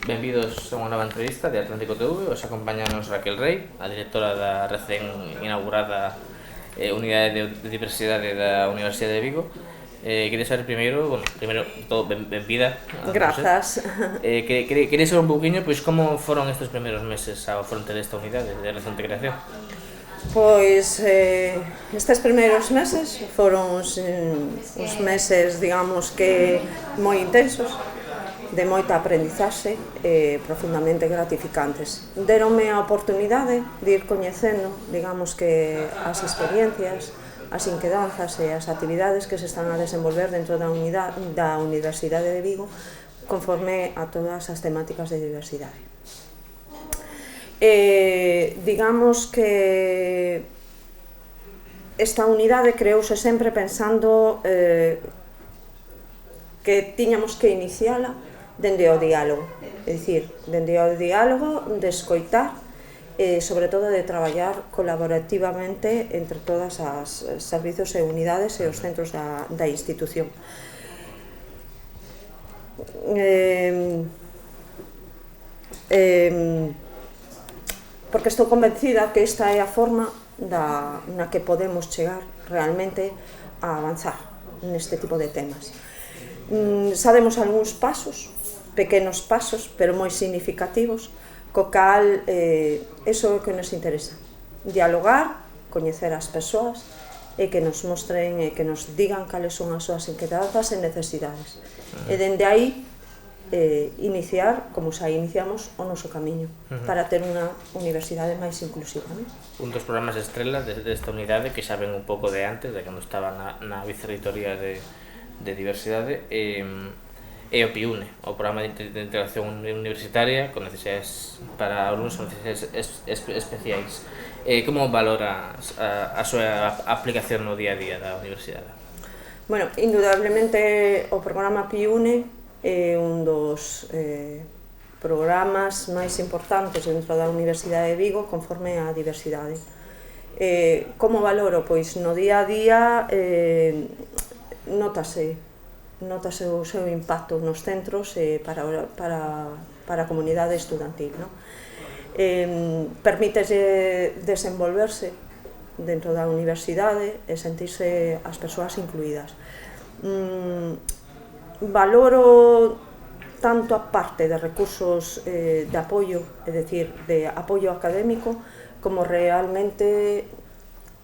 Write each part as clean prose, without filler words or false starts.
benvidos a unha nova entrevista de Atlántico TV. Os acompañanos Raquel Rey, a directora da recén inaugurada Unidade de Diversidade da Universidade de Vigo. Quería saber primeiro todo, benvida. Grazas. Quería saber un pouquinho, pois, como foron estes primeiros meses ao fronte desta unidade de recente creación? Pois estes primeiros meses foron uns meses, digamos que moi intensos, de moita aprendizaxe e profundamente gratificantes. Deronme a oportunidade de ir coñecendo, digamos que as experiencias, as inquedanzas e as actividades que se están a desenvolver dentro da Universidade de Vigo conforme a todas as temáticas de diversidade. Digamos que esta unidade creouse sempre pensando que tiñamos que iniciala dende o diálogo, é dicir, dende o diálogo de escoitar e, sobre todo, de traballar colaborativamente entre todas as servizos e unidades e os centros da institución. Porque estou convencida que esta é a forma na que podemos chegar realmente a avanzar neste tipo de temas. Sabemos algúns pasos, pequenos pasos, pero moi significativos, co cal iso é o que nos interesa. Dialogar, coñecer as persoas e que nos mostren e que nos digan cales son as súas inquedanzas e necesidades. E dende aí iniciar, como xa iniciamos, o noso camiño para ter unha universidade máis inclusiva. Un dos programas estrela desta unidade, que xa ven un pouco de antes, de cando estaba na Vicerreitoría de Diversidade, é o PIUNE, o Programa de Integración Universitaria con necesidades para alumnos con necesidades especiais. Como valora a súa aplicación no día a día da universidade? Bueno, indudablemente o programa PIUNE é un dos programas máis importantes dentro da Universidade de Vigo conforme á diversidade. Como valoro? Pois no día a día notase o seu impacto nos centros para a comunidade estudantil. Permítese desenvolverse dentro da universidade e sentirse as persoas incluídas. Valoro tanto a parte de recursos de apoio, é dicir, de apoio académico, como realmente,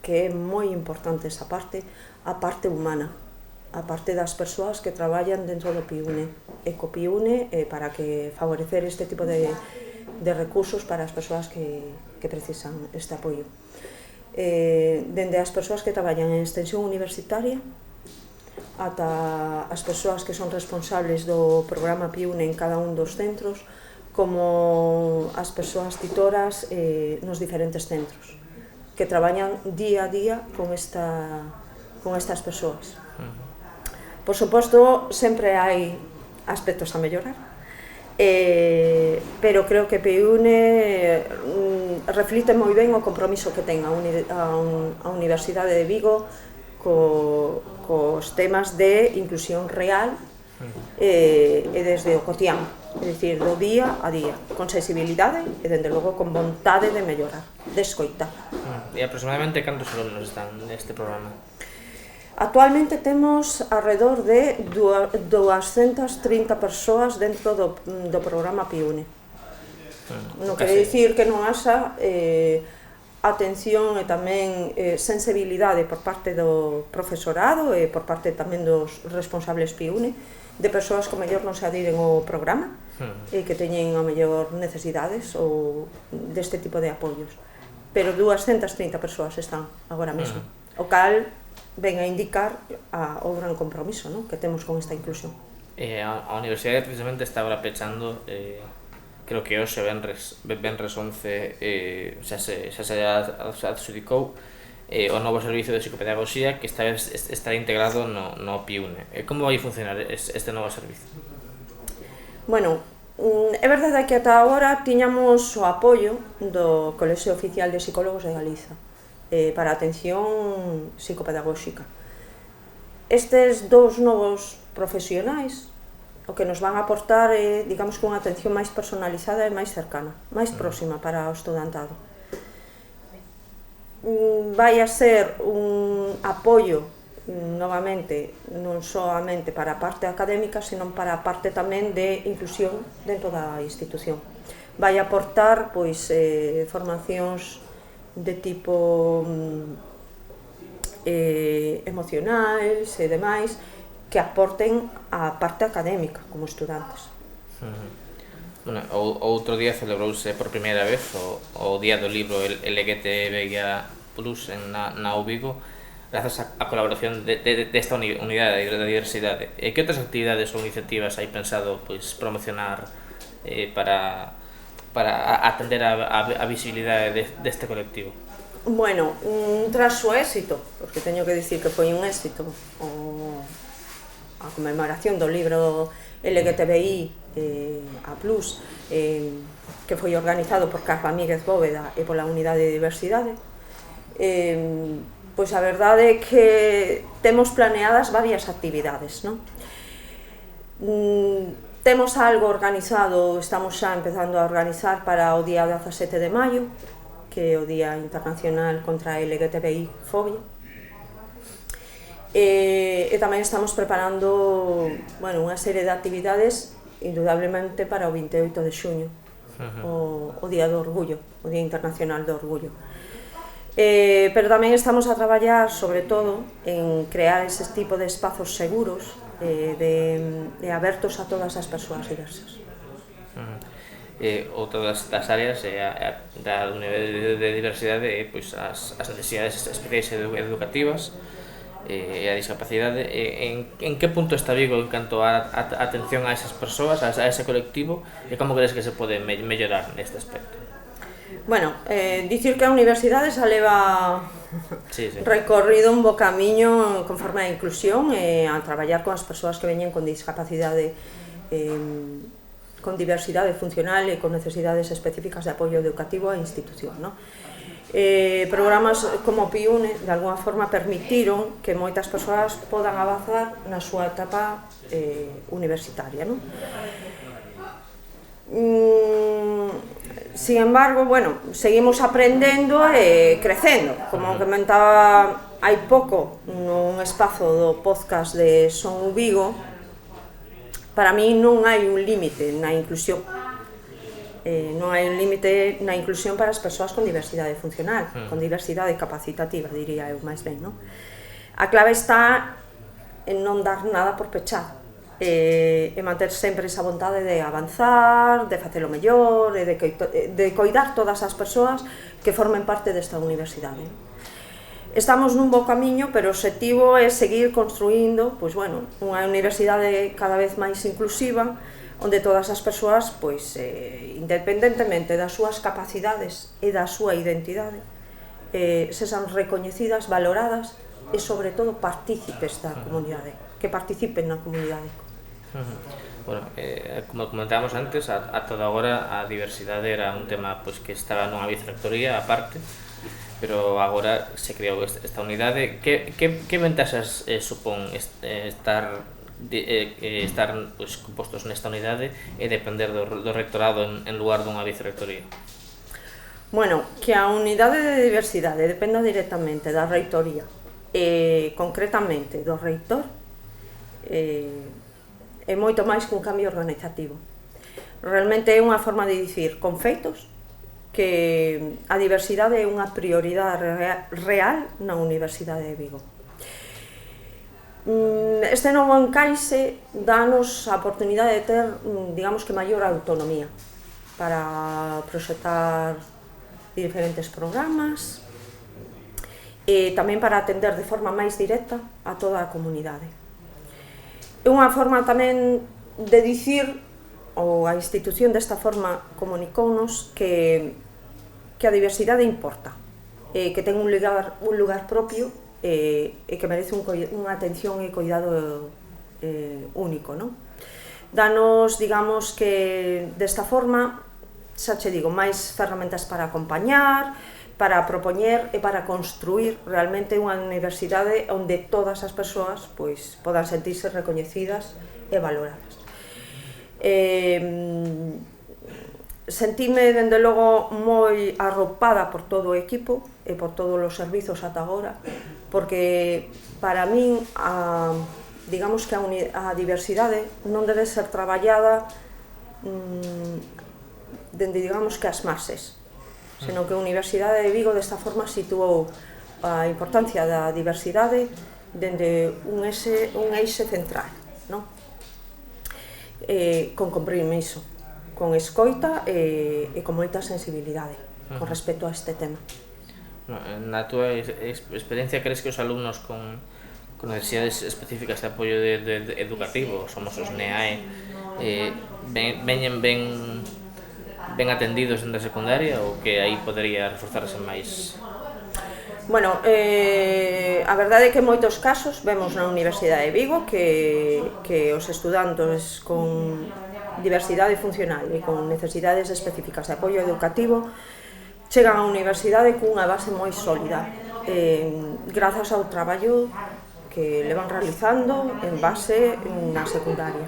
que é moi importante esa parte, a parte humana, a parte das persoas que traballan dentro do PIUNE e co PIUNE para que favorecer este tipo de recursos para as persoas que precisan este apoio. Dende as persoas que traballan en extensión universitaria ata as persoas que son responsables do programa PIUNE en cada un dos centros, como as persoas titoras nos diferentes centros, que traballan día a día con estas persoas. Por suposto, sempre hai aspectos a mellorar, pero creo que PIUNE reflite moi ben o compromiso que ten a Universidade de Vigo cos temas de inclusión real e desde o cotián, é dicir, do día a día, con sensibilidade e, dende logo, con vontade de mellorar, de escoitar. E aproximadamente cantos alumnos están neste programa? Actualmente temos alrededor de 230 persoas dentro do programa PIUNE. Non quere dicir que non haxa atención e tamén sensibilidade por parte do profesorado e por parte tamén dos responsables PIUNE, de persoas que mellor non se adiren ao programa e que teñen a mellor necesidades ou deste tipo de apoios. Pero 230 persoas están agora mesmo, o cal ven a indicar o gran compromiso que temos con esta inclusión. A Universidade precisamente está agora pechando, creo que hoxe venres 11 xa se adxudicou o novo servizo de psicopedagogía, que esta vez estará integrado no PIUNE. Como vai funcionar este novo servizo? Bueno, é verdade que ata agora tiñamos o apoio do Colexio Oficial de Psicólogos de Galiza para a atención psicopedagóxica. Estes dous novos profesionais o que nos van a aportar é, digamos, que unha atención máis personalizada e máis cercana, máis próxima para o estudantado. Vai a ser un apoio, novamente, non soamente para a parte académica, senón para a parte tamén de inclusión dentro da institución. Vai aportar, pois, formacións de tipo emocionais e demais, que aporten a parte académica como estudantes. Bueno, outro día celebrouse por primeira vez o Día do Libro LGTBIA+ na UVigo, grazas á colaboración desta unidade da diversidade. Que outras actividades ou iniciativas hai pensado promocionar para atender a visibilidade deste colectivo? Bueno, tras o éxito, porque teño que dicir que foi un éxito, a conmemoración do libro LGTBI A+, que foi organizado por Carla Míguez Bóveda e pola Unidade de Diversidade, pois a verdade é que temos planeadas varias actividades, non? Temos algo organizado, estamos xa empezando a organizar para o día 17 de maio, que é o Día Internacional contra a LGTBI Fobia. E tamén estamos preparando, bueno, unha serie de actividades indudablemente para o 28 de xuño, o Día do Orgullo, o Día Internacional do Orgullo. Pero tamén estamos a traballar, sobre todo, en crear ese tipo de espazos seguros e abertos a todas as persoas diversas. Outra das áreas da Unidade de Diversidade é as necesidades especiais educativas e a discapacidade. En que punto está Vigo en canto a atención a esas persoas, a ese colectivo, e como crees que se pode mellorar neste aspecto? Bueno, dicir que a universidade xa leva recorrido un bo camiño conforme a inclusión e a traballar con as persoas que veñen con discapacidade, con diversidade funcional e con necesidades específicas de apoio educativo á institución, non? Programas como PIUNE de alguna forma permitiron que moitas persoas podan avanzar na súa etapa universitaria, non? Sin embargo, bueno, seguimos aprendendo e crecendo. Como comentaba hai pouco nun espazo do podcast de Son Vigo, para mí non hai un límite na inclusión. Non hai un límite na inclusión para as persoas con diversidade funcional, con diversidade capacitativa, diría eu máis ben, non? A clave está en non dar nada por pechar, e manter sempre esa vontade de avanzar, de facelo mellor, e de coidar todas as persoas que formen parte desta universidade. Estamos nun bo camiño, pero o obxectivo é seguir construindo, pois bueno, unha universidade cada vez máis inclusiva, onde todas as persoas, pois, independentemente das súas capacidades e da súa identidade, sexan recoñecidas, valoradas e, sobre todo, partícipes da comunidade, que participen na comunidade. Bueno, como comentábamos antes, a toda agora a diversidade era un tema que estaba nunha vicerrectoría aparte, pero agora se creou esta unidade. Que ventaxas supón estar compostos nesta unidade e depender do rectorado en lugar dunha vicerrectoría? Bueno, que a unidade de diversidade dependa directamente da reitoría e concretamente do reitor é moito máis que un cambio organizativo. Realmente é unha forma de dicir con feitos que a diversidade é unha prioridade real na Universidade de Vigo. Este novo encaixe danos a oportunidade de ter, digamos que, maior autonomía para proxectar diferentes programas e tamén para atender de forma máis directa a toda a comunidade. É unha forma tamén de dicir, ou a institución desta forma comunicounos que a diversidade importa, que ten un lugar propio e que merece unha atención e cuidado único, non? Danos, digamos que desta forma, xa che digo, máis ferramentas para acompañar, para propoñer e para construir realmente unha universidade onde todas as persoas pois podan sentirse recoñecidas e valoradas. Sentime, dende logo, moi arropada por todo o equipo e por todos os servizos ata agora, porque para min digamos que a diversidade non debe ser traballada dende, digamos, que as bases, senón que a Universidade de Vigo desta forma situou a importancia da diversidade dende un eixe central, non? Con compromiso, con escoita e con moita sensibilidade con respecto a este tema. Na túa experiencia, crees que os alumnos con necesidades específicas de apoio educativo, somos os NEAE, veñen ben atendidos dentro da secundaria ou que aí podería reforzarse máis? Bueno, a verdade é que en moitos casos vemos na Universidade de Vigo que os estudantes con diversidade funcional e con necesidades específicas de apoio educativo chegan á universidade cunha base moi sólida, grazas ao traballo que levan realizando en base na secundaria.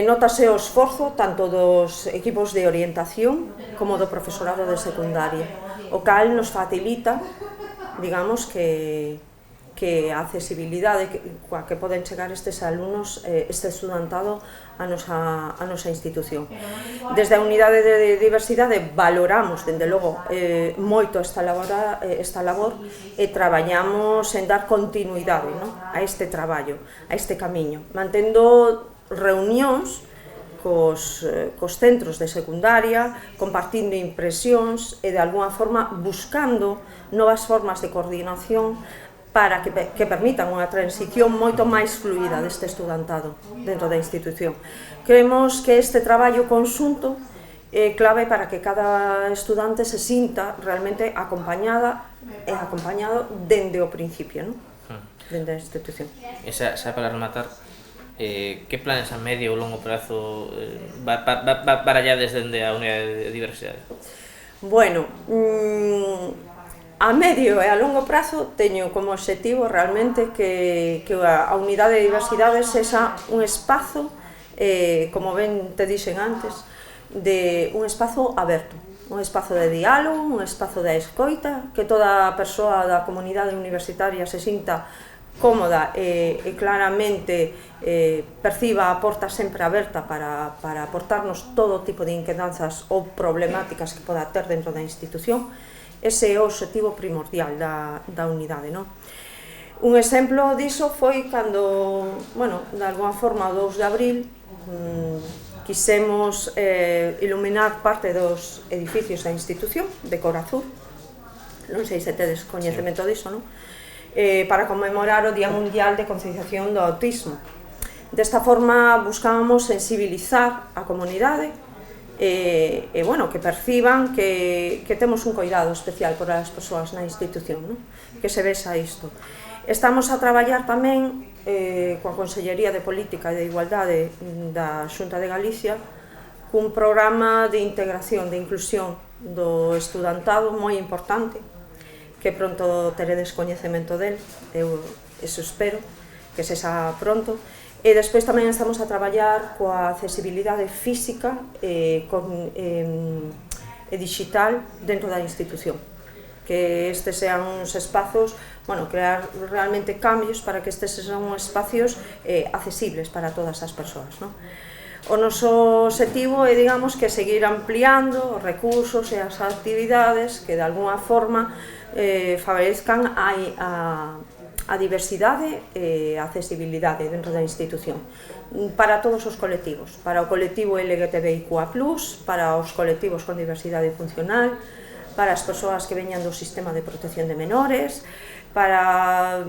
Notase o esforzo tanto dos equipos de orientación como do profesorado de secundaria, o cal nos facilita, digamos, que a accesibilidade coa que poden chegar estes alumnos, este estudantado a nosa institución. Desde a Unidade de Diversidade valoramos, dende logo, moito esta labor e traballamos en dar continuidade a este traballo, a este camiño, mantendo reunións cos centros de secundaria, compartindo impresións e, de alguna forma, buscando novas formas de coordinación para que permitan unha transición moito máis fluida deste estudantado dentro da institución. Creemos que este traballo conxunto é clave para que cada estudante se sinta realmente acompañado dende o principio, dende a institución. Xa para rematar, que planes a medio ou longo prazo barallades dende a Unidade de Diversidade? Bueno, a medio e a longo prazo teño como obxectivo realmente que a Unidade de Diversidade sexa un espazo, como ben te dixen antes, de un espazo aberto, un espazo de diálogo, un espazo de escoita, que toda a persoa da comunidade universitaria se sinta cómoda e claramente perciba a porta sempre aberta para aportarnos todo tipo de inquedanzas ou problemáticas que poda ter dentro da institución. Ese é o obxectivo primordial da unidade, non? Un exemplo diso foi cando, bueno, de alguna forma, o 2 de abril, quisemos iluminar parte dos edificios da institución de cor azul, non sei se tedes coñecemento diso, non? Para conmemorar o Día Mundial de Concienciación do Autismo. Desta forma, buscábamos sensibilizar a comunidade e bueno, que perciban que temos un cuidado especial por as persoas na institución, non? Que se vexa isto. Estamos a traballar tamén coa Consellería de Política e de Igualdade da Xunta de Galicia cun programa de integración, de inclusión do estudantado moi importante, que pronto teredes coñecemento del, eu eso espero, que sexa pronto. E despois tamén estamos a traballar coa accesibilidade física e digital dentro da institución, que estes sean uns espazos, bueno, crear realmente cambios para que estes sean espacios accesibles para todas as persoas, non? O noso obxectivo é, digamos, que seguir ampliando os recursos e as actividades que de alguna forma favorezcan a diversidade e a accesibilidade dentro da institución para todos os colectivos, para o colectivo LGTBIQA+, para os colectivos con diversidade funcional, para as persoas que veñan do sistema de protección de menores, para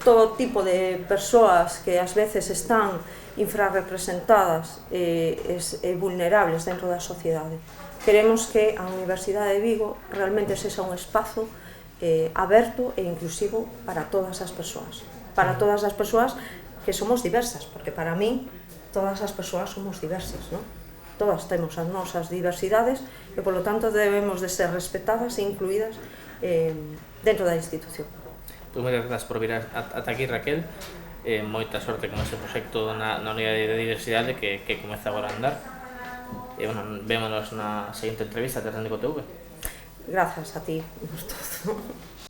todo tipo de persoas que ás veces están infrarrepresentadas e vulnerables dentro da sociedade. Queremos que a Universidade de Vigo realmente sexa un espazo aberto e inclusivo para todas as persoas que somos diversas, porque para mí todas as persoas somos diversas, non? Todas temos as nosas diversidades e, polo tanto, debemos de ser respetadas e incluídas dentro da institución. Pois moitas grazas por vir ata aquí, Raquel. moita sorte con ese proxecto na unidade de diversidade que comeza agora a andar. E, bueno, vémonos na seguinte entrevista de Técnico TV. Gracias a ti, por todo.